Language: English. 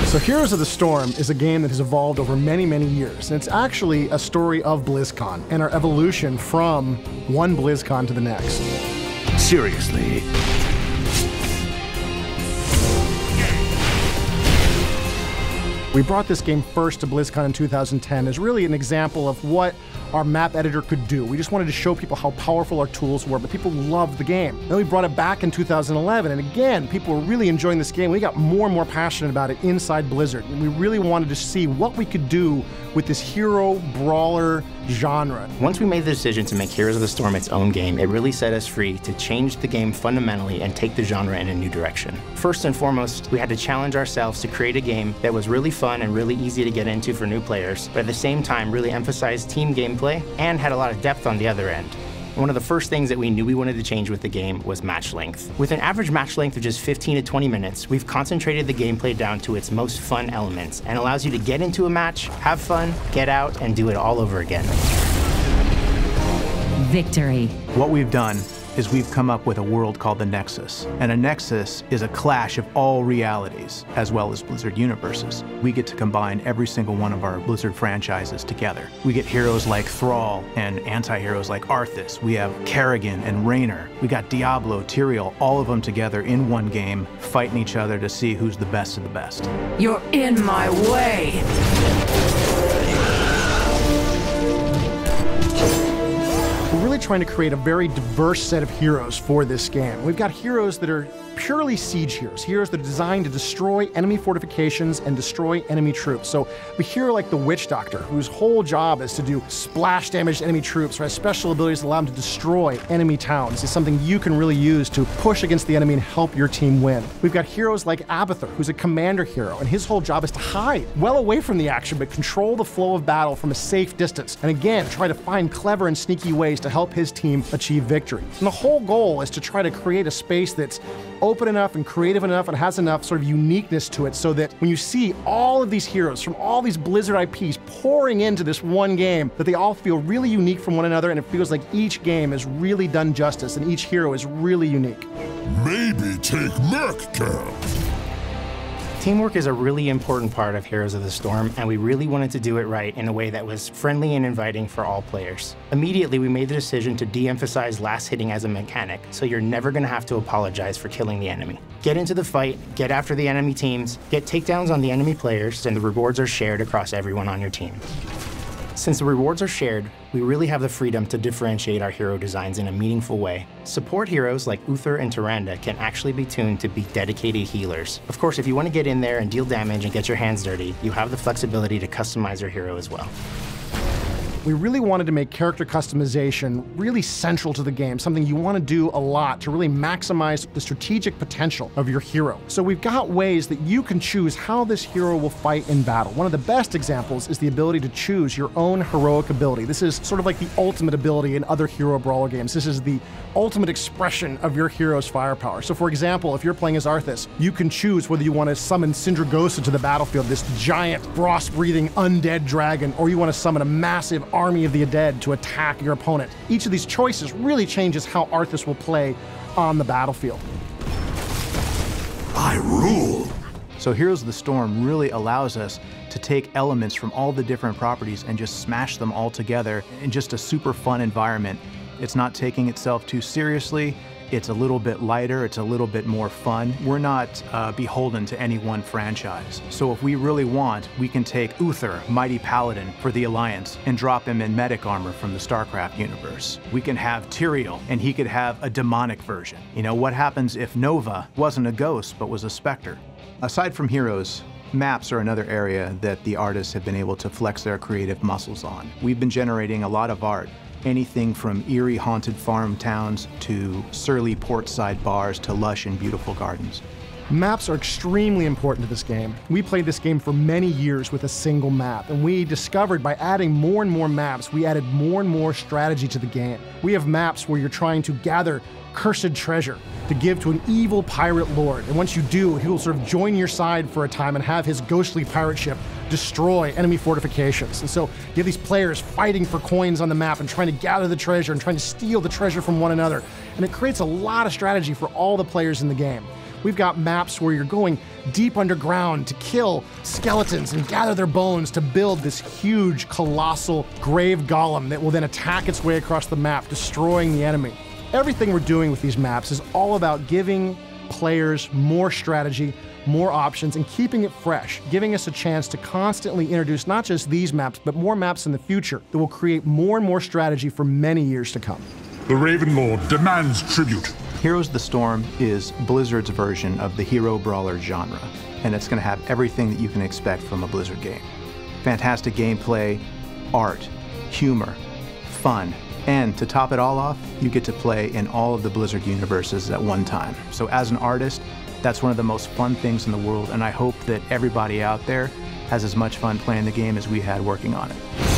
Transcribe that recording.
So Heroes of the Storm is a game that has evolved over many, many years, and it's actually a story of BlizzCon and our evolution from one BlizzCon to the next. Seriously. We brought this game first to BlizzCon in 2010 as really an example of what our map editor could do. We just wanted to show people how powerful our tools were, but people loved the game. Then we brought it back in 2011, and again, people were really enjoying this game. We got more and more passionate about it inside Blizzard, and we really wanted to see what we could do with this hero brawler genre. Once we made the decision to make Heroes of the Storm its own game, it really set us free to change the game fundamentally and take the genre in a new direction. First and foremost, we had to challenge ourselves to create a game that was really fun and really easy to get into for new players, but at the same time really emphasized team gameplay and had a lot of depth on the other end. One of the first things that we knew we wanted to change with the game was match length. With an average match length of just 15 to 20 minutes, we've concentrated the gameplay down to its most fun elements and allows you to get into a match, have fun, get out, and do it all over again. Victory. What we've done is we've come up with a world called the Nexus. And a Nexus is a clash of all realities, as well as Blizzard universes. We get to combine every single one of our Blizzard franchises together. We get heroes like Thrall and anti-heroes like Arthas. We have Kerrigan and Raynor. We got Diablo, Tyrael, all of them together in one game, fighting each other to see who's the best of the best. You're in my way. We're really trying to create a very diverse set of heroes for this game. We've got heroes that are purely siege heroes, heroes that are designed to destroy enemy fortifications and destroy enemy troops. So a hero like the Witch Doctor, whose whole job is to do splash damage to enemy troops, or has special abilities that allow him to destroy enemy towns, is something you can really use to push against the enemy and help your team win. We've got heroes like Abathur, who's a commander hero, and his whole job is to hide well away from the action, but control the flow of battle from a safe distance, and again, try to find clever and sneaky ways to help his team achieve victory. And the whole goal is to try to create a space that's open enough and creative enough and has enough sort of uniqueness to it so that when you see all of these heroes from all these Blizzard IPs pouring into this one game, that they all feel really unique from one another, and it feels like each game is really done justice and each hero is really unique. Maybe take Merc Camp. Teamwork is a really important part of Heroes of the Storm, and we really wanted to do it right in a way that was friendly and inviting for all players. Immediately, we made the decision to de-emphasize last hitting as a mechanic, so you're never going to have to apologize for killing the enemy. Get into the fight, get after the enemy teams, get takedowns on the enemy players, and the rewards are shared across everyone on your team. Since the rewards are shared, we really have the freedom to differentiate our hero designs in a meaningful way. Support heroes like Uther and Tyrande can actually be tuned to be dedicated healers. Of course, if you want to get in there and deal damage and get your hands dirty, you have the flexibility to customize your hero as well. We really wanted to make character customization really central to the game, something you want to do a lot to really maximize the strategic potential of your hero. So we've got ways that you can choose how this hero will fight in battle. One of the best examples is the ability to choose your own heroic ability. This is sort of like the ultimate ability in other hero brawler games. This is the ultimate expression of your hero's firepower. So for example, if you're playing as Arthas, you can choose whether you want to summon Sindragosa to the battlefield, this giant frost-breathing undead dragon, or you want to summon a massive army of the undead to attack your opponent. Each of these choices really changes how Arthas will play on the battlefield. I rule. So Heroes of the Storm really allows us to take elements from all the different properties and just smash them all together in just a super fun environment. It's not taking itself too seriously. It's a little bit lighter, it's a little bit more fun. We're not beholden to any one franchise. So if we really want, we can take Uther, Mighty Paladin for the Alliance, and drop him in medic armor from the StarCraft universe. We can have Tyrael, and he could have a demonic version. You know, what happens if Nova wasn't a ghost, but was a specter? Aside from heroes, maps are another area that the artists have been able to flex their creative muscles on. We've been generating a lot of art. Anything from eerie haunted farm towns to surly portside bars to lush and beautiful gardens. Maps are extremely important to this game. We played this game for many years with a single map, and we discovered by adding more and more maps, we added more and more strategy to the game. We have maps where you're trying to gather cursed treasure to give to an evil pirate lord. And once you do, he will sort of join your side for a time and have his ghostly pirate ship destroy enemy fortifications. And so you have these players fighting for coins on the map and trying to gather the treasure and trying to steal the treasure from one another. And it creates a lot of strategy for all the players in the game. We've got maps where you're going deep underground to kill skeletons and gather their bones to build this huge, colossal grave golem that will then attack its way across the map, destroying the enemy. Everything we're doing with these maps is all about giving players more strategy, more options, and keeping it fresh, giving us a chance to constantly introduce not just these maps, but more maps in the future that will create more and more strategy for many years to come. The Raven Lord demands tribute. Heroes of the Storm is Blizzard's version of the hero brawler genre, and it's going to have everything that you can expect from a Blizzard game. Fantastic gameplay, art, humor, fun, and to top it all off, you get to play in all of the Blizzard universes at one time. So as an artist, that's one of the most fun things in the world, and I hope that everybody out there has as much fun playing the game as we had working on it.